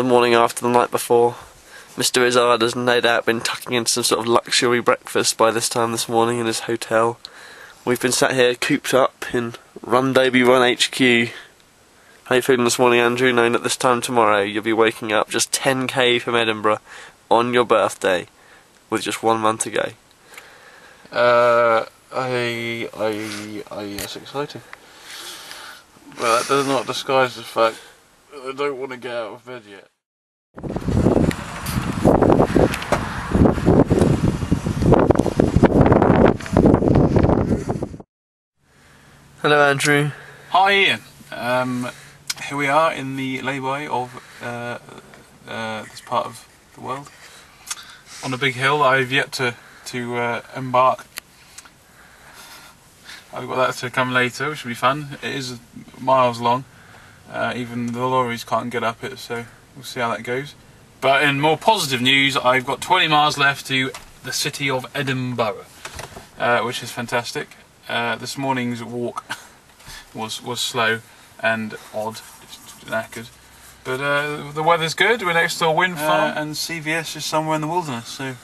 the morning after the night before. Mr. Izz-ard has no doubt been tucking in some sort of luxury breakfast by this time this morning in his hotel. We've been sat here cooped up in Run Dobie Run HQ. How you feeling this morning, Andrew, knowing that this time tomorrow you'll be waking up just 10k from Edinburgh on your birthday with just 1 month to go? It's exciting. But that does not disguise the fact that I don't want to get out of bed yet. Hello, Andrew. Hi, Ian. Here we are in the lay-by of this part of the world, on a big hill. I've yet to embark. I've got that to come later, which will be fun. It is miles long. Even the lorries can't get up it, so we'll see how that goes. But in more positive news, I've got 20 miles left to the city of Edinburgh, which is fantastic. This morning's walk was slow and odd, just knackered. But the weather's good. We're next to a wind farm, and CVS is somewhere in the wilderness, so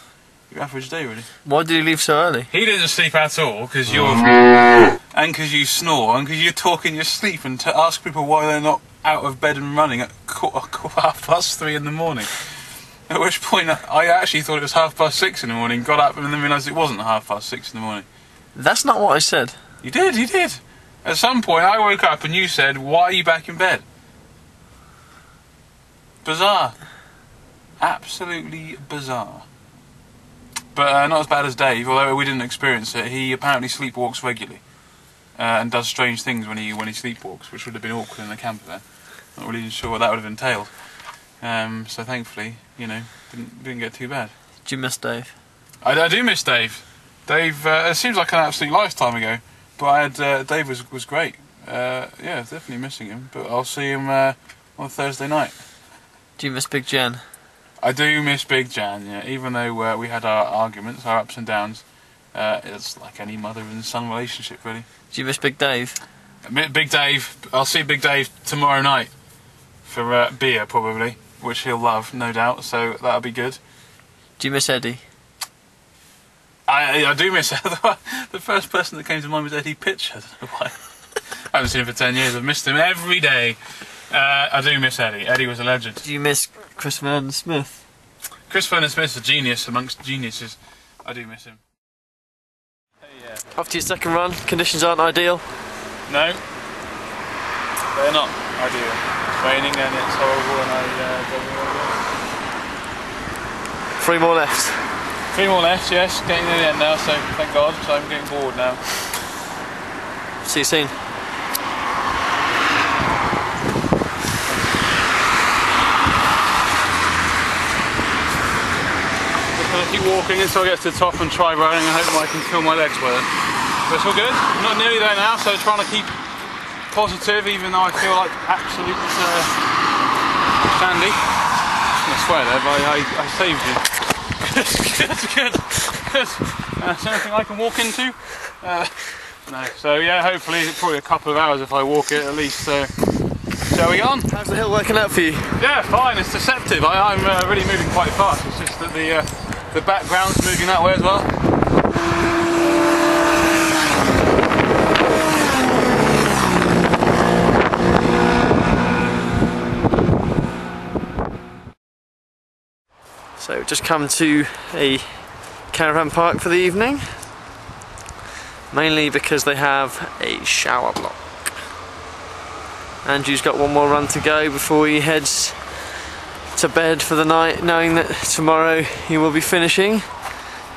your average day, really. Why did you leave so early? He didn't sleep at all, because you're... and because you snore, and because you talk in your sleep, and to ask people why they're not out of bed and running at 3:30 in the morning. At which point, I actually thought it was 6:30 in the morning, got up and then realised it wasn't 6:30 in the morning. That's not what I said. You did, you did. At some point, I woke up and you said, "Why are you back in bed?" Bizarre. Absolutely bizarre. But not as bad as Dave, although we didn't experience it. He apparently sleepwalks regularly, and does strange things when he sleepwalks, which would have been awkward in a camper then. Not really sure what that would have entailed. So thankfully, you know, didn't get too bad. Do you miss Dave? I do miss Dave. Dave, it seems like an absolute lifetime ago, but I had Dave was great. Yeah, definitely missing him. But I'll see him on Thursday night. Do you miss Big Jen? I do miss Big Jan, yeah. Even though we had our arguments, our ups and downs, it's like any mother and son relationship, really. Do you miss Big Dave? Big Dave, I'll see Big Dave tomorrow night for beer, probably, which he'll love, no doubt, so that'll be good. Do you miss Eddie? I do miss the first person that came to mind was Eddie Pitch. I don't know why. I haven't seen him for 10 years, I've missed him every day. I do miss Eddie. Eddie was a legend. Do you miss Chris Vernon-Smith? Chris Vernon-Smith's a genius amongst geniuses. I do miss him. After your second run, conditions aren't ideal? No, they're not ideal. It's raining and it's horrible and I don't know where to go. 3 more left. 3 more left, yes. Getting near the end now, so thank God. So I'm getting bored now. See you soon. Keep walking until I get to the top and try running and hope I can feel my legs better. But it's all good. I'm not nearly there now, so trying to keep positive even though I feel like absolute sandy. I swear there, but I saved you. Good. Is there anything I can walk into? No. So yeah, hopefully probably a couple of hours if I walk it at least. So shall we get on? How's the hill working out for you? Yeah, fine. It's deceptive. I'm really moving quite fast. It's just that the background's moving that way as well. So we've just come to a caravan park for the evening, mainly because they have a shower block. Andrew's got 1 more run to go before he heads to bed for the night, knowing that tomorrow he will be finishing.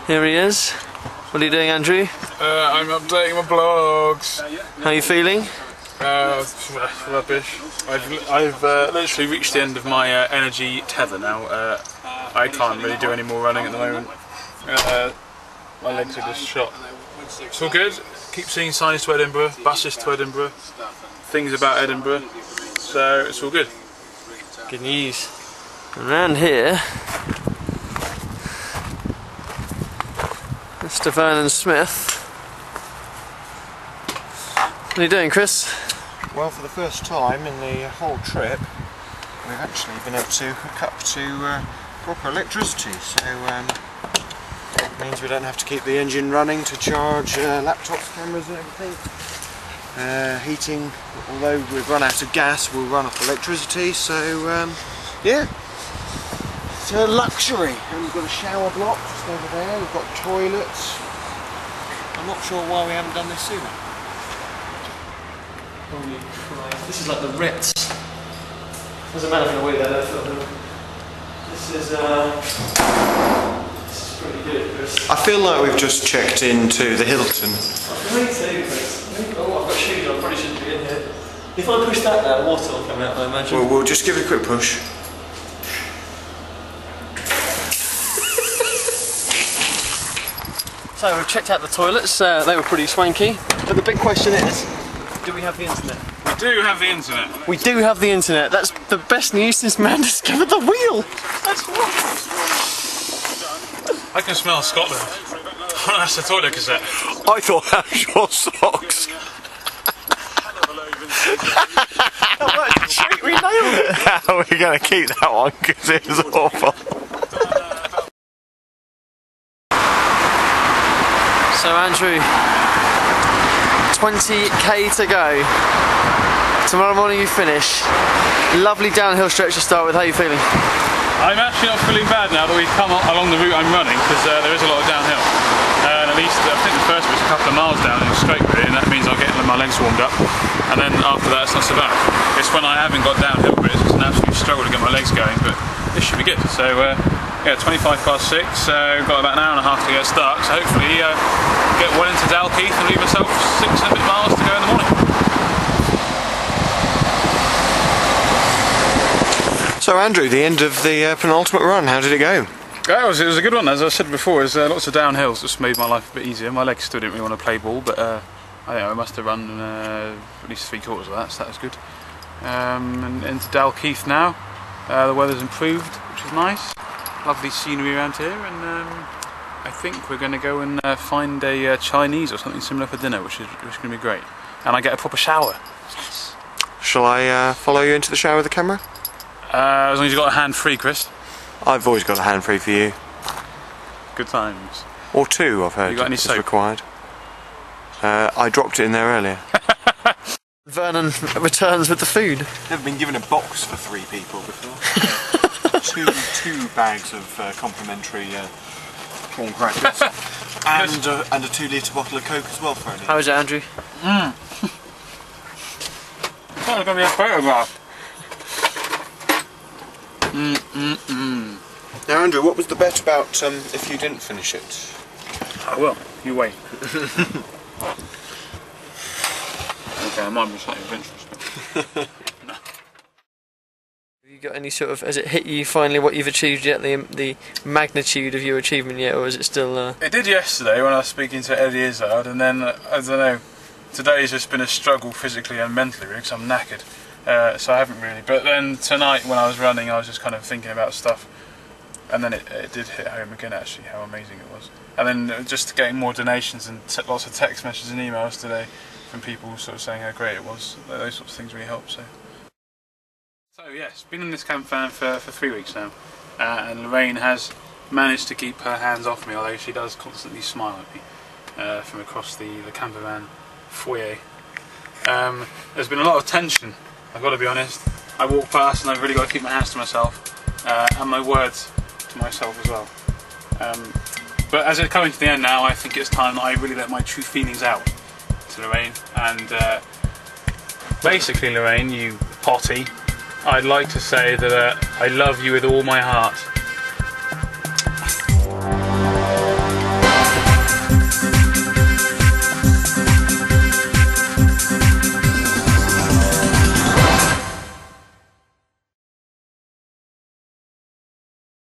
Here he is. What are you doing, Andrew? I'm updating my blogs. How are you feeling? Rubbish. I've literally reached the end of my energy tether now. I can't really do any more running at the moment. My legs are just shot. It's all good. Keep seeing signs to Edinburgh, buses to Edinburgh, things about Edinburgh. So it's all good. Good news. Around here, Mr. Vernon-Smith. What are you doing, Chris? Well, for the first time in the whole trip, we've actually been able to hook up to proper electricity, so it means we don't have to keep the engine running to charge laptops, cameras and everything. Heating, although we've run out of gas, will run off electricity, so yeah, it's a luxury. And we've got a shower block just over there, we've got toilets. I'm not sure why we haven't done this sooner. This is like the Ritz. Doesn't matter if you're away there. This is pretty good, Chris. I feel like we've just checked into the Hilton. Me too, Chris. Oh, I've got shoes on, I probably shouldn't be in here. If I push that there, water will come out, I imagine. Well, we'll just give it a quick push. So we've checked out the toilets, they were pretty swanky. But the big question is, do we have the internet? We do have the internet. We do have the internet. That's the best news since man discovered the wheel. That's what. I can smell Scotland. Oh, that's the toilet cassette. I thought that was your socks. We nailed it. We're going to keep that one because it was awful. So Andrew, 20k to go. Tomorrow morning you finish. Lovely downhill stretch to start with. How are you feeling? I'm actually not feeling bad now that we've come along the route I'm running, because there is a lot of downhill. And at least I think the first bit's a couple of miles down and straight really, and that means I'll get my legs warmed up. And then after that it's not so bad. It's when I haven't got downhill bits, it's an absolute struggle to get my legs going, but this should be good. So yeah, 25 past 6, so got about an hour and a half to get stuck, so hopefully get well into Dalkeith and leave myself 6 and a bit miles to go in the morning. So Andrew, the end of the penultimate run, how did it go? It was a good one, as I said before. There's lots of downhills, just made my life a bit easier. My legs still didn't really want to play ball, but I think I must have run at least 3/4 of that, so that was good. And into Dalkeith now. The weather's improved, which is nice. Lovely scenery around here, and I think we're going to go and find a Chinese or something similar for dinner, which is going to be great. And I get a proper shower. Yes. Shall I follow you into the shower with the camera? As long as you've got a hand free, Chris. I've always got a hand free for you. Good times. Or 2, I've heard. You got any is soap? Required. I dropped it in there earlier. Vernon returns with the food. Never been given a box for 3 people before. two bags of complimentary prawn crackers. and a 2-litre bottle of Coke as well for Ellie. How is it, Andrew? I thought it was going to be a photograph. Now Andrew, what was the bet about if you didn't finish it? I will. You wait. Okay, I might be something of interest. No. Have you got any sort of, has it hit you finally what you've achieved yet, the magnitude of your achievement yet, or is it still... It did yesterday when I was speaking to Izz-ard, and then, I don't know, today's just been a struggle physically and mentally really, because I'm knackered. So I haven't really, but then tonight when I was running I was just kind of thinking about stuff, and then it did hit home again actually, how amazing it was. And then just getting more donations and lots of text messages and emails today from people sort of saying how great it was. Those sorts of things really help. So yes, been in this camp van for 3 weeks now, and Lorraine has managed to keep her hands off me, although she does constantly smile at me from across the camper van foyer. There's been a lot of tension, I've got to be honest. I walk past and I've really got to keep my hands to myself, and my words to myself as well. But as it's coming to the end now, I think it's time that I really let my true feelings out to Lorraine. And basically, Lorraine, you potty, I'd like to say that I love you with all my heart.